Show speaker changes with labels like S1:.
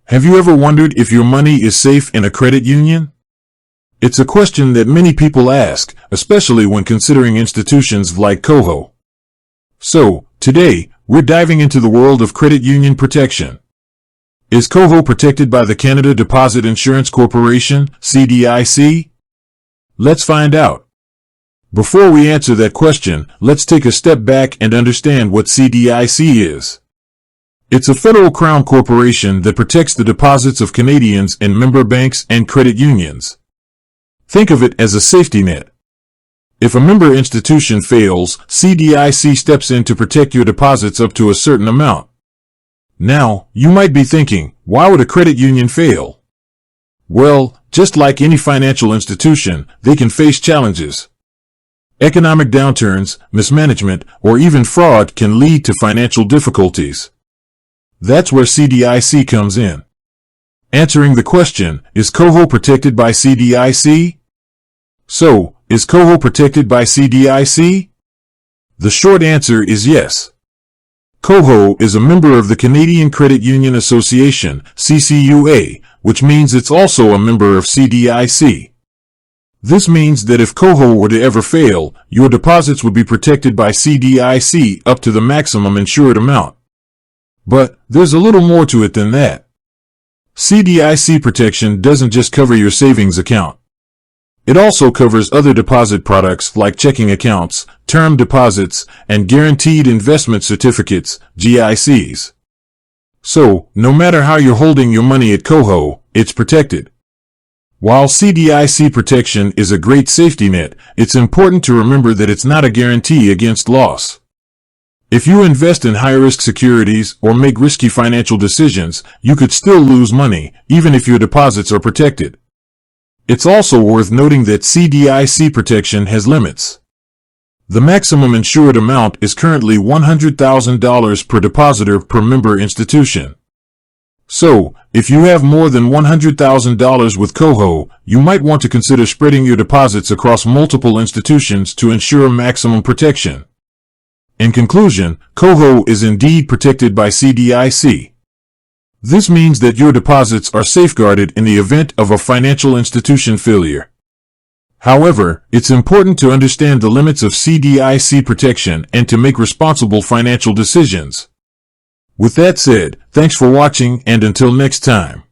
S1: Have you ever wondered if your money is safe in a credit union? It's a question that many people ask, especially when considering institutions like Koho. So, today, we're diving into the world of credit union protection. Is Koho protected by the Canada Deposit Insurance Corporation, CDIC? Let's find out. Before we answer that question, let's take a step back and understand what CDIC is. It's a federal crown corporation that protects the deposits of Canadians in member banks and credit unions. Think of it as a safety net. If a member institution fails, CDIC steps in to protect your deposits up to a certain amount. Now, you might be thinking, why would a credit union fail? Well, just like any financial institution, they can face challenges. Economic downturns, mismanagement, or even fraud can lead to financial difficulties. That's where CDIC comes in. Answering the question, is Koho protected by CDIC? So, is Koho protected by CDIC? The short answer is yes. Koho is a member of the Canadian Credit Union Association, CCUA, which means it's also a member of CDIC. This means that if Koho were to ever fail, your deposits would be protected by CDIC up to the maximum insured amount. But there's a little more to it than that. CDIC protection doesn't just cover your savings account. It also covers other deposit products like checking accounts, term deposits, and guaranteed investment certificates, GICs. So, no matter how you're holding your money at Koho, it's protected. While CDIC protection is a great safety net, it's important to remember that it's not a guarantee against loss. If you invest in high-risk securities or make risky financial decisions, you could still lose money, even if your deposits are protected. It's also worth noting that CDIC protection has limits. The maximum insured amount is currently $100,000 per depositor per member institution. So, if you have more than $100,000 with Koho, you might want to consider spreading your deposits across multiple institutions to ensure maximum protection. In conclusion, Koho is indeed protected by CDIC. This means that your deposits are safeguarded in the event of a financial institution failure. However, it's important to understand the limits of CDIC protection and to make responsible financial decisions. With that said, thanks for watching, and until next time.